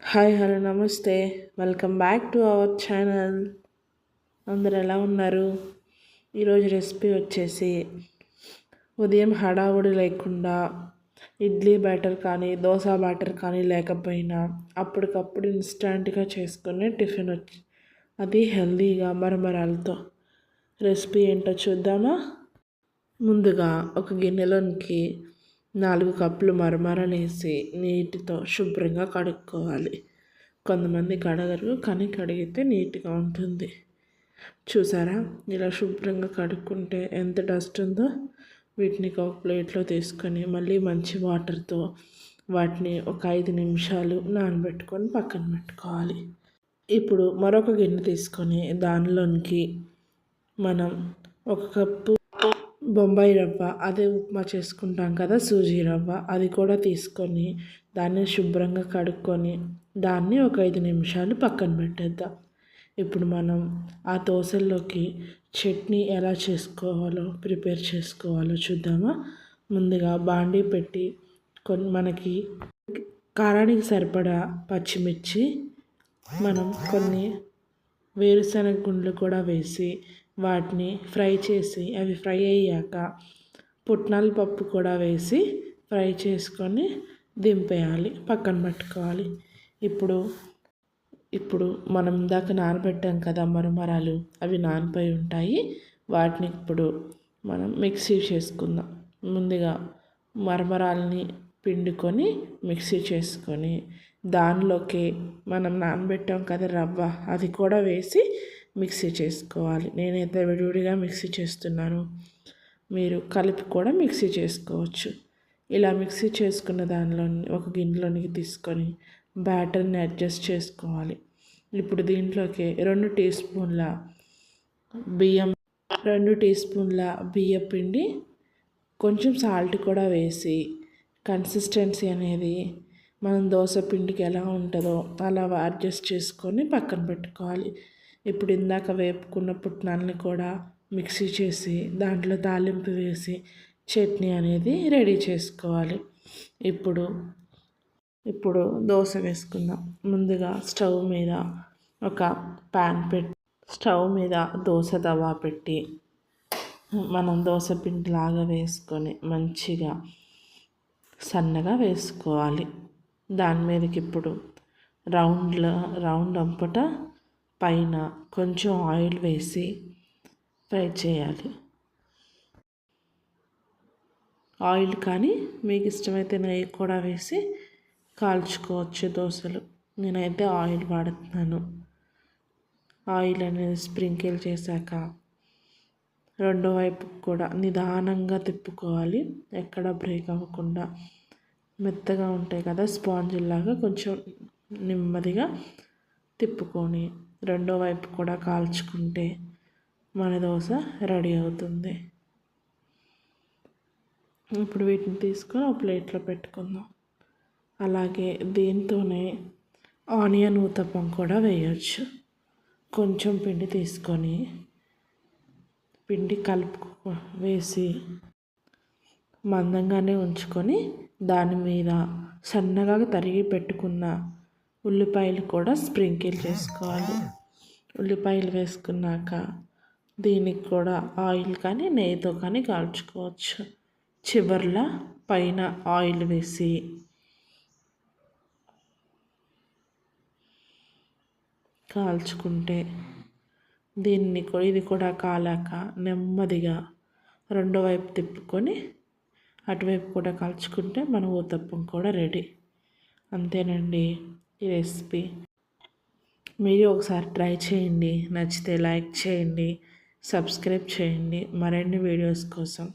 Hi hello నమస్తే. Welcome back to our channel. అందరు ఎలా ఉన్నారు? ఈరోజు రెసిపీ వచ్చేసి ఉదయం హడావుడి లేకుండా ఇడ్లీ బ్యాటర్ కానీ దోశ బ్యాటర్ కానీ లేకపోయినా అప్పటికప్పుడు ఇన్స్టాంట్గా చేసుకునే టిఫిన్ అది హెల్తీగా మరమరాలతో. రెసిపీ ఏంటో చూద్దామా? ముందుగా ఒక గిన్నెలోనికి 4 కప్పులు మరమరాలు వేసి నీటితో శుభ్రంగా కడుక్కోవాలి. కొంతమంది కడగరు, కానీ కడిగితే నీట్గా ఉంటుంది. చూసారా, ఇలా శుభ్రంగా కడుక్కుంటే ఎంత డస్ట్ ఉందో. వీటిని ఒక ప్లేట్లో తీసుకొని మళ్ళీ మంచి వాటర్తో వాటిని ఒక 5 నిమిషాలు నానబెట్టుకొని పక్కన పెట్టుకోవాలి. ఇప్పుడు మరొక గిన్నె తీసుకొని దానిలోనికి మనం 1 కప్పు బొంబాయి రవ్వ, అదే ఉప్మా చేసుకుంటాం కదా, సూజీ రవ్వ, అది కూడా తీసుకొని దాన్ని శుభ్రంగా కడుక్కొని దాన్ని ఒక 5 నిమిషాలు పక్కన పెట్టేద్దాం. ఇప్పుడు మనం ఆ దోశల్లోకి చట్నీ ఎలా ప్రిపేర్ చేసుకోవాలో చూద్దామా. ముందుగా బాండీ పెట్టి మనకి కారానికి సరిపడా పచ్చిమిర్చి, మనం కొన్ని వేరుశనగ గుండ్లు కూడా వేసి వాటిని ఫ్రై చేసి అవి ఫ్రై అయ్యాక పుట్నాల పప్పు కూడా వేసి ఫ్రై చేసుకొని దింపేయాలి, పక్కన పెట్టుకోవాలి. ఇప్పుడు మనం ఇందాక నానబెట్టాం కదా మరమరాలు, అవి నానిపోయి ఉంటాయి. వాటిని ఇప్పుడు మనం మిక్సీ చేసుకుందాం. ముందుగా మరమరాలని పిండుకొని మిక్సీ చేసుకొని దానిలోకి మనం నానబెట్టాం కదా రవ్వ, అది కూడా వేసి మిక్సీ చేసుకోవాలి. నేనైతే విడివిడిగా మిక్సీ చేస్తున్నాను, మీరు కలిపి కూడా మిక్సీ చేసుకోవచ్చు. ఇలా మిక్సీ చేసుకున్న దానిలో ఒక గిన్నెలోనికి తీసుకొని బ్యాటర్ని అడ్జస్ట్ చేసుకోవాలి. ఇప్పుడు దీంట్లోకి 2 టీ స్పూన్ల బియ్యం పిండి, కొంచెం సాల్ట్ కూడా వేసి కన్సిస్టెన్సీ అనేది మనం దోశ పిండికి ఎలా ఉంటుందో అలా అడ్జస్ట్ చేసుకొని పక్కన పెట్టుకోవాలి. ఇప్పుడు ఇందాక వేపుకున్న పుట్నాలని కూడా మిక్సీ చేసి దాంట్లో తాలింపు వేసి చట్నీ అనేది రెడీ చేసుకోవాలి. ఇప్పుడు దోశ వేసుకుందాం. ముందుగా స్టవ్ మీద ఒక ప్యాన్ పెట్టి స్టవ్ మీద దోశ తవా పెట్టి మనం దోశ పిండిలాగా వేసుకొని మంచిగా సన్నగా వేసుకోవాలి. దాని మీదకి ఇప్పుడు రౌండ్ అంపట పైన కొంచెం ఆయిల్ వేసి ఫ్రై చేయాలి. ఆయిల్ కానీ మీకు ఇష్టమైతే నెయ్యి కూడా వేసి కాల్చుకోవచ్చు దోశలు. నేనైతే ఆయిల్ వాడుతున్నాను. ఆయిల్ అనేది స్ప్రింకిల్ చేశాక రెండో వైపు కూడా నిదానంగా తిప్పుకోవాలి, ఎక్కడ బ్రేక్ అవ్వకుండా. మెత్తగా ఉంటాయి కదా స్పాంజిలాగా, కొంచెం నెమ్మదిగా తిప్పుకొని రెండో వైపు కూడా కాల్చుకుంటే మన దోశ రెడీ అవుతుంది. ఇప్పుడు వీటిని తీసుకొని ఒక ప్లేట్లో పెట్టుకుందాం. అలాగే దీంతోనే ఆనియన్ ఊతప్పం కూడా వేయచ్చు. కొంచెం పిండి తీసుకొని పిండి వేసి మందంగానే ఉంచుకొని దాని మీద సన్నగా తరిగి పెట్టుకున్న ఉల్లిపాయలు కూడా స్ప్రింకిల్ చేసుకోవాలి. ఉల్లిపాయలు వేసుకున్నాక దీనికి కూడా ఆయిల్ కానీ నెయ్యితో కానీ కాల్చుకోవచ్చు. చివర్లో పైన ఆయిల్ వేసి కాల్చుకుంటే ఇది కూడా కాలాక నెమ్మదిగా రెండో వైపు తిప్పుకొని అటువైపు కూడా కాల్చుకుంటే మన ఊతప్పం కూడా రెడీ. అంతేనండి ఈ రెసిపీ. మీరు ఒకసారి ట్రై చేయండి, నచ్చితే లైక్ చేయండి, సబ్స్క్రైబ్ చేయండి మరిన్ని వీడియోస్ కోసం.